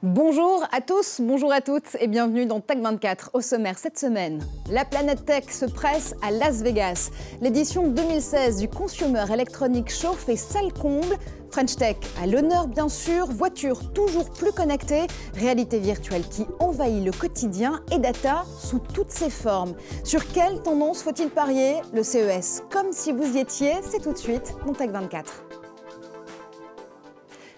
Bonjour à tous, bonjour à toutes et bienvenue dans Tech 24. Au sommaire cette semaine, la planète tech se presse à Las Vegas. L'édition 2016 du Consumer Electronics Show fait salle comble. French Tech à l'honneur bien sûr, voitures toujours plus connectées, réalité virtuelle qui envahit le quotidien et data sous toutes ses formes. Sur quelle tendance faut-il parier? Le CES, comme si vous y étiez, c'est tout de suite dans Tech 24.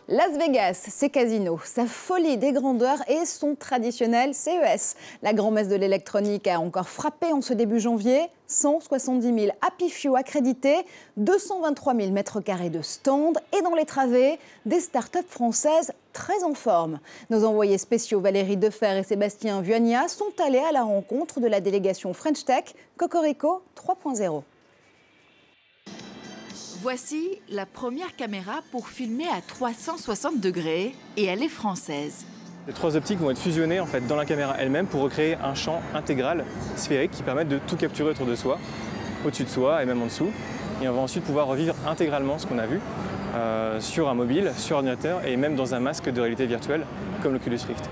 Las Vegas, ses casinos, sa folie des grandeurs et son traditionnel CES. La grand-messe de l'électronique a encore frappé en ce début janvier. 170 000 Happy Few accrédités, 223 000 mètres carrés de stands et dans les travées, des startups françaises très en forme. Nos envoyés spéciaux Valérie Defer et Sébastien Vuagna sont allés à la rencontre de la délégation French Tech Cocorico 3.0. Voici la première caméra pour filmer à 360 degrés et elle est française. Les trois optiques vont être fusionnées en fait, dans la caméra elle-même pour recréer un champ intégral sphérique qui permet de tout capturer autour de soi, au-dessus de soi et même en dessous. Et on va ensuite pouvoir revivre intégralement ce qu'on a vu sur un mobile, sur ordinateur et même dans un masque de réalité virtuelle comme l'Oculus Rift.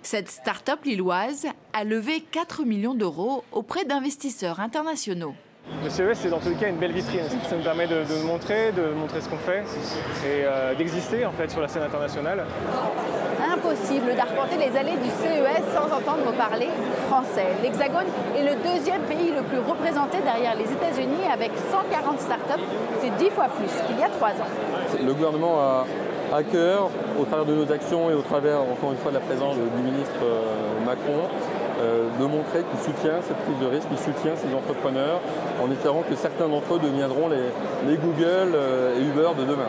Cette start-up lilloise a levé 4 millions d'euros auprès d'investisseurs internationaux. Le CES, c'est dans tous les cas une belle vitrine. Ça nous permet de montrer ce qu'on fait et d'exister en fait sur la scène internationale. Impossible d'arpenter les allées du CES sans entendre parler français. L'Hexagone est le deuxième pays le plus représenté derrière les États-Unis avec 140 startups. C'est 10 fois plus qu'il y a 3 ans. Le gouvernement a à cœur, au travers de nos actions et au travers, encore une fois, de la présence du ministre Macron, de montrer qu'il soutient cette prise de risque, qu'il soutient ces entrepreneurs, en espérant que certains d'entre eux deviendront les Google et Uber de demain.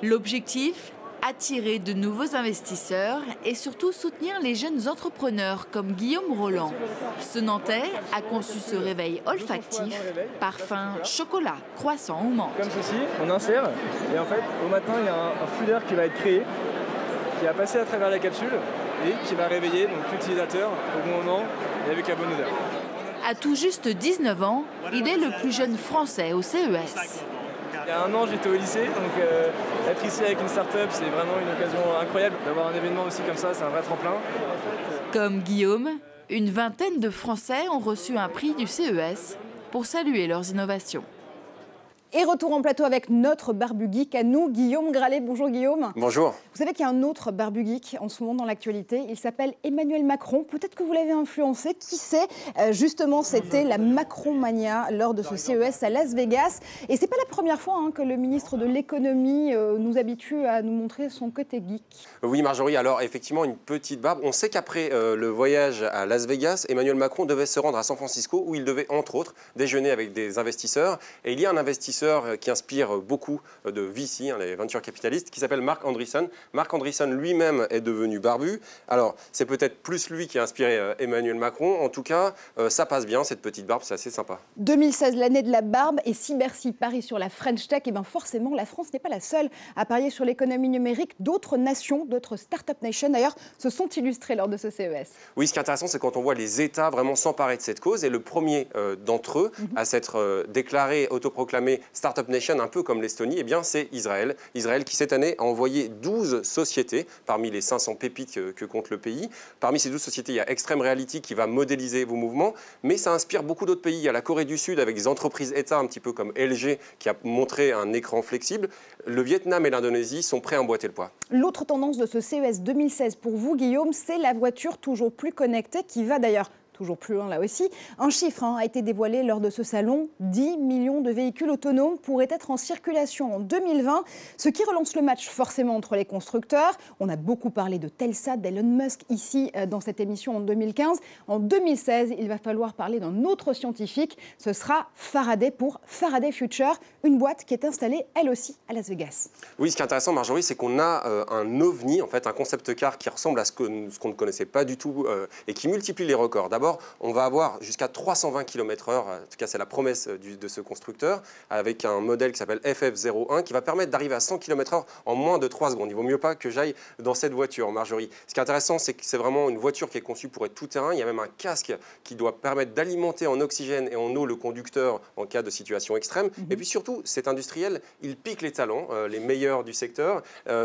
L'objectif, attirer de nouveaux investisseurs et surtout soutenir les jeunes entrepreneurs comme Guillaume Roland. Ce Nantais a conçu ce réveil olfactif, parfum, chocolat, croissant ou menthe. Comme ceci, on insère et en fait au matin il y a un flux d'air qui va être créé, qui va passer à travers la capsule et qui va réveiller l'utilisateur au bon moment et avec la bonne odeur. À tout juste 19 ans, il est le plus jeune Français au CES. Il y a un an, j'étais au lycée, donc être ici avec une start-up, c'est vraiment une occasion incroyable. D'avoir un événement aussi comme ça, c'est un vrai tremplin. Comme Guillaume, une vingtaine de Français ont reçu un prix du CES pour saluer leurs innovations. Et retour en plateau avec notre barbu geek à nous, Guillaume Gralet. Bonjour Guillaume. Bonjour. Vous savez qu'il y a un autre barbu geek en ce moment dans l'actualité. Il s'appelle Emmanuel Macron. Peut-être que vous l'avez influencé. Qui sait? Justement, c'était la Macron-mania lors de ce CES à Las Vegas. Et c'est pas la première fois que le ministre de l'économie nous habitue à nous montrer son côté geek. Oui, Marjorie. Alors, effectivement, une petite barbe. On sait qu'après le voyage à Las Vegas, Emmanuel Macron devait se rendre à San Francisco où il devait, entre autres, déjeuner avec des investisseurs. Et il y a un investisseur qui inspire beaucoup de VC, les venture capitalistes, qui s'appelle Marc Andreessen. Marc Andreessen lui-même est devenu barbu. Alors, c'est peut-être plus lui qui a inspiré Emmanuel Macron. En tout cas, ça passe bien, cette petite barbe, c'est assez sympa. 2016, l'année de la barbe, et si Bercy parie sur la French Tech, et bien forcément, la France n'est pas la seule à parier sur l'économie numérique. D'autres nations, d'autres start-up nations, d'ailleurs, se sont illustrées lors de ce CES. Oui, ce qui est intéressant, c'est quand on voit les États vraiment s'emparer de cette cause. Et le premier d'entre eux à s'être déclaré, autoproclamé Startup Nation, un peu comme l'Estonie, eh bien c'est Israël. Israël qui cette année a envoyé 12 sociétés parmi les 500 pépites que compte le pays. Parmi ces 12 sociétés, il y a Extreme Reality qui va modéliser vos mouvements, mais ça inspire beaucoup d'autres pays. Il y a la Corée du Sud avec des entreprises États un petit peu comme LG qui a montré un écran flexible. Le Vietnam et l'Indonésie sont prêts à emboîter le poids. L'autre tendance de ce CES 2016 pour vous, Guillaume, c'est la voiture toujours plus connectée qui va d'ailleurs toujours plus loin là aussi. Un chiffre a été dévoilé lors de ce salon. 10 millions de véhicules autonomes pourraient être en circulation en 2020, ce qui relance le match forcément entre les constructeurs. On a beaucoup parlé de Tesla, d'Elon Musk ici dans cette émission en 2015. En 2016, il va falloir parler d'un autre scientifique. Ce sera Faraday pour Faraday Future, une boîte qui est installée elle aussi à Las Vegas. Oui, ce qui est intéressant, Marjorie, c'est qu'on a un ovni, en fait, un concept car qui ressemble à ce qu'on ne connaissait pas du tout et qui multiplie les records. D'abord, alors on va avoir jusqu'à 320 km/h, en tout cas c'est la promesse de ce constructeur, avec un modèle qui s'appelle FF01 qui va permettre d'arriver à 100 km/h en moins de 3 secondes. Il vaut mieux pas que j'aille dans cette voiture, Marjorie. Ce qui est intéressant, c'est que c'est vraiment une voiture qui est conçue pour être tout-terrain. Il y a même un casque qui doit permettre d'alimenter en oxygène et en eau le conducteur en cas de situation extrême. Et puis surtout, cet industriel, il pique les talents, les meilleurs du secteur.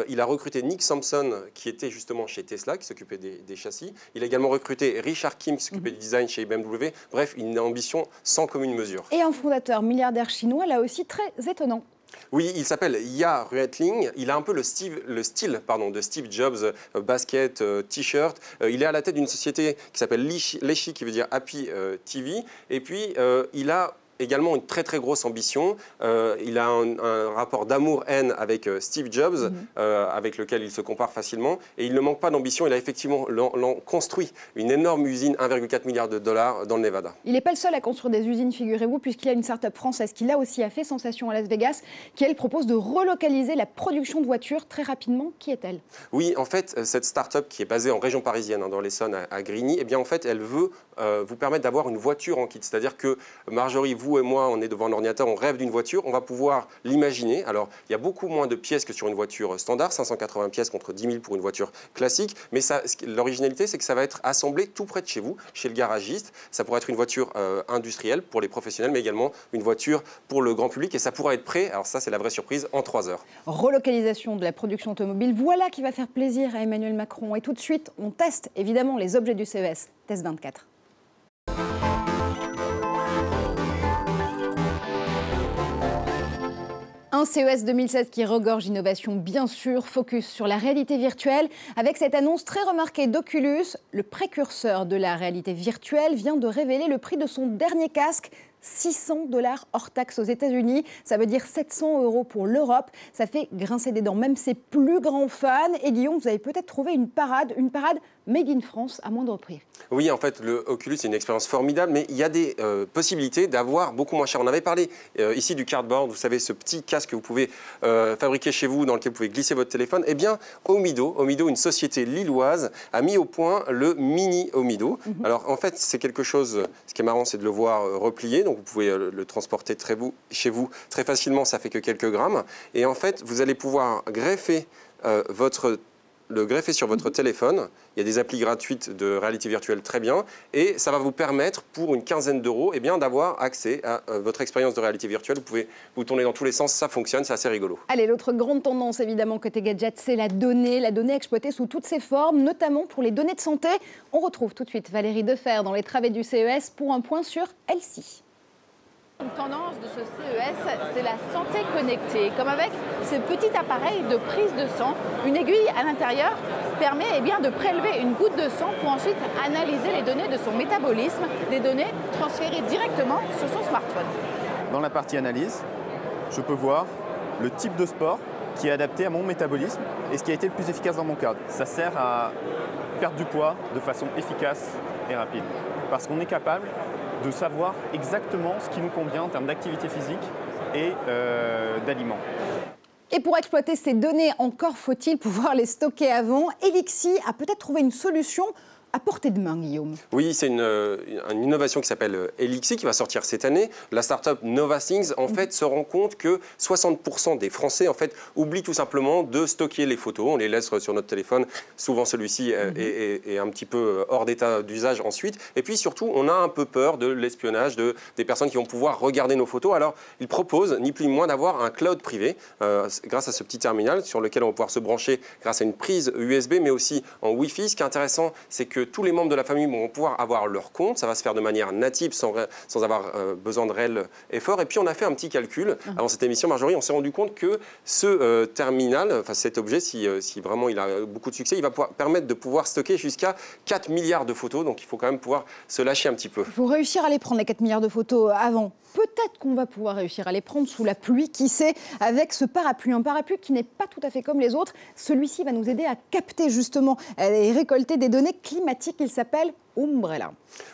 Il a recruté Nick Sampson, qui était justement chez Tesla, qui s'occupait des châssis. Il a également recruté Richard Kim, qui s'occupait du design chez BMW. Bref, une ambition sans commune mesure. Et un fondateur milliardaire chinois, là aussi très étonnant. Oui, il s'appelle Ya Ruetling. Il a un peu le style de Steve Jobs, basket, t-shirt. Il est à la tête d'une société qui s'appelle Leshi, qui veut dire Happy TV. Et puis, il a également une très grosse ambition. Il a un rapport d'amour-haine avec Steve Jobs, avec lequel il se compare facilement. Et il ne manque pas d'ambition. Il a effectivement construit une énorme usine, 1,4 milliard de dollars, dans le Nevada. Il n'est pas le seul à construire des usines, figurez-vous, puisqu'il y a une start-up française qui là aussi a fait sensation à Las Vegas, qui elle propose de relocaliser la production de voitures très rapidement. Qui est-elle? Oui, en fait, cette start-up qui est basée en région parisienne, dans l'Essonne, à Grigny, eh bien, en fait, elle veut vous permettre d'avoir une voiture en kit. C'est-à-dire que Marjorie, vous et moi, on est devant un ordinateur, on rêve d'une voiture, on va pouvoir l'imaginer. Alors, il y a beaucoup moins de pièces que sur une voiture standard, 580 pièces contre 10 000 pour une voiture classique. Mais l'originalité, c'est que ça va être assemblé tout près de chez vous, chez le garagiste. Ça pourrait être une voiture industrielle pour les professionnels, mais également une voiture pour le grand public. Et ça pourra être prêt, alors ça, c'est la vraie surprise, en 3 heures. Relocalisation de la production automobile, voilà qui va faire plaisir à Emmanuel Macron. Et tout de suite, on teste évidemment les objets du CES. Test 24. Un CES 2016 qui regorge d'innovation, bien sûr, focus sur la réalité virtuelle. Avec cette annonce très remarquée d'Oculus, le précurseur de la réalité virtuelle vient de révéler le prix de son dernier casque. 600 $ hors taxe aux États-Unis, ça veut dire 700 € pour l'Europe. Ça fait grincer des dents, même ses plus grands fans. Et Guillaume, vous avez peut-être trouvé une parade made in France à moindre prix. Oui, en fait, le Oculus, c'est une expérience formidable, mais il y a des possibilités d'avoir beaucoup moins cher. On avait parlé ici du cardboard, vous savez, ce petit casque que vous pouvez fabriquer chez vous, dans lequel vous pouvez glisser votre téléphone. Eh bien, Omido, une société lilloise, a mis au point le mini Omido. Alors, en fait, c'est quelque chose, ce qui est marrant, c'est de le voir replier. Donc, vous pouvez le transporter chez vous très facilement, ça fait que quelques grammes. Et en fait, vous allez pouvoir greffer le greffer sur votre téléphone. Il y a des applis gratuites de réalité virtuelle très bien. Et ça va vous permettre, pour une quinzaine d'euros, eh bien, d'avoir accès à votre expérience de réalité virtuelle. Vous pouvez vous tourner dans tous les sens, ça fonctionne, c'est assez rigolo. Allez, l'autre grande tendance, évidemment, côté gadget, c'est la donnée exploitée sous toutes ses formes, notamment pour les données de santé. On retrouve tout de suite Valérie Defer dans les travées du CES pour un point sur Elsie. Une tendance de ce CES, c'est la santé connectée. Comme avec ce petit appareil de prise de sang, une aiguille à l'intérieur permet de prélever une goutte de sang pour ensuite analyser les données de son métabolisme, des données transférées directement sur son smartphone. Dans la partie analyse, je peux voir le type de sport qui est adapté à mon métabolisme et ce qui a été le plus efficace dans mon cadre. Ça sert à perdre du poids de façon efficace et rapide. Parce qu'on est capable de savoir exactement ce qui nous convient en termes d'activité physique et d'aliments. Et pour exploiter ces données, encore faut-il pouvoir les stocker avant. Elixi a peut-être trouvé une solution à portée de main, Guillaume. Oui, c'est une innovation qui s'appelle Elixi, qui va sortir cette année. La start-up NovaThings, en fait, se rend compte que 60% des Français, en fait, oublient tout simplement de stocker les photos. On les laisse sur notre téléphone. Souvent, celui-ci est un petit peu hors d'état d'usage ensuite. Et puis, surtout, on a un peu peur de l'espionnage des personnes qui vont pouvoir regarder nos photos. Alors, ils proposent, ni plus ni moins, d'avoir un cloud privé grâce à ce petit terminal sur lequel on va pouvoir se brancher grâce à une prise USB, mais aussi en Wi-Fi. Ce qui est intéressant, c'est que tous les membres de la famille vont pouvoir avoir leur compte. Ça va se faire de manière native, sans avoir besoin de réel effort. Et puis, on a fait un petit calcul. Avant cette émission, Marjorie, on s'est rendu compte que ce terminal, enfin cet objet, si vraiment il a beaucoup de succès, il va permettre de pouvoir stocker jusqu'à 4 milliards de photos. Donc, il faut quand même pouvoir se lâcher un petit peu. Il faut réussir à les prendre, les 4 milliards de photos, avant. Peut-être qu'on va pouvoir réussir à les prendre sous la pluie, qui sait, avec ce parapluie. Un parapluie qui n'est pas tout à fait comme les autres. Celui-ci va nous aider à capter justement et récolter des données climatiques. Il s'appelle Umbrella.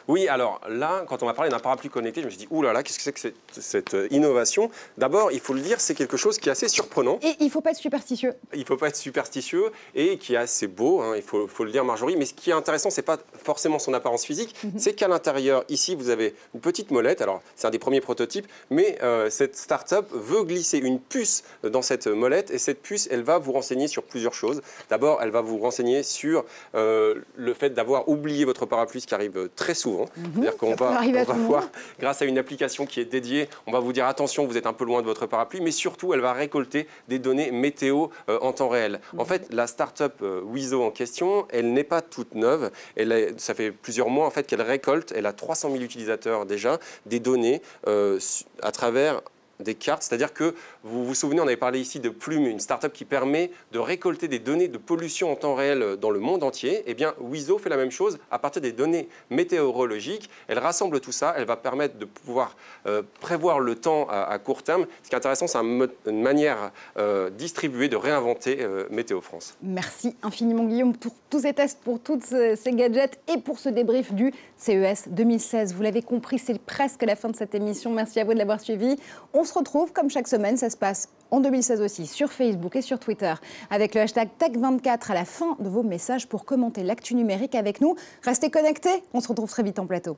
Oui, alors là, quand on m'a parlé d'un parapluie connecté, je me suis dit, ouh là là, qu'est-ce que c'est que cette innovation? D'abord, il faut le dire, c'est quelque chose qui est assez surprenant. Et il ne faut pas être superstitieux. Il ne faut pas être superstitieux et qui est assez beau, hein, il faut le dire, Marjorie. Mais ce qui est intéressant, ce n'est pas forcément son apparence physique, c'est qu'à l'intérieur, ici, vous avez une petite molette. Alors, c'est un des premiers prototypes, mais cette start-up veut glisser une puce dans cette molette et cette puce, elle va vous renseigner sur plusieurs choses. D'abord, elle va vous renseigner sur le fait d'avoir oublié votre parapluie, ce qui arrive très souvent. C'est-à-dire qu'on va voir, grâce à une application qui est dédiée, on va vous dire attention, vous êtes un peu loin de votre parapluie, mais surtout, elle va récolter des données météo en temps réel. En fait, la start-up Wizo en question, elle n'est pas toute neuve. Ça fait plusieurs mois en fait, qu'elle récolte, elle a 300 000 utilisateurs déjà, des données à travers des cartes, c'est-à-dire que vous vous souvenez, on avait parlé ici de Plume, une start-up qui permet de récolter des données de pollution en temps réel dans le monde entier. Eh bien, Wizo fait la même chose à partir des données météorologiques. Elle rassemble tout ça, elle va permettre de pouvoir prévoir le temps à court terme. Ce qui est intéressant, c'est une manière distribuée de réinventer Météo France. Merci infiniment Guillaume pour tous ces tests, pour tous ces gadgets et pour ce débrief du CES 2016. Vous l'avez compris, c'est presque la fin de cette émission. Merci à vous de l'avoir suivi. On se retrouve comme chaque semaine, ça se passe en 2016 aussi sur Facebook et sur Twitter avec le hashtag Tech24 à la fin de vos messages pour commenter l'actu numérique avec nous. Restez connectés, on se retrouve très vite en plateau.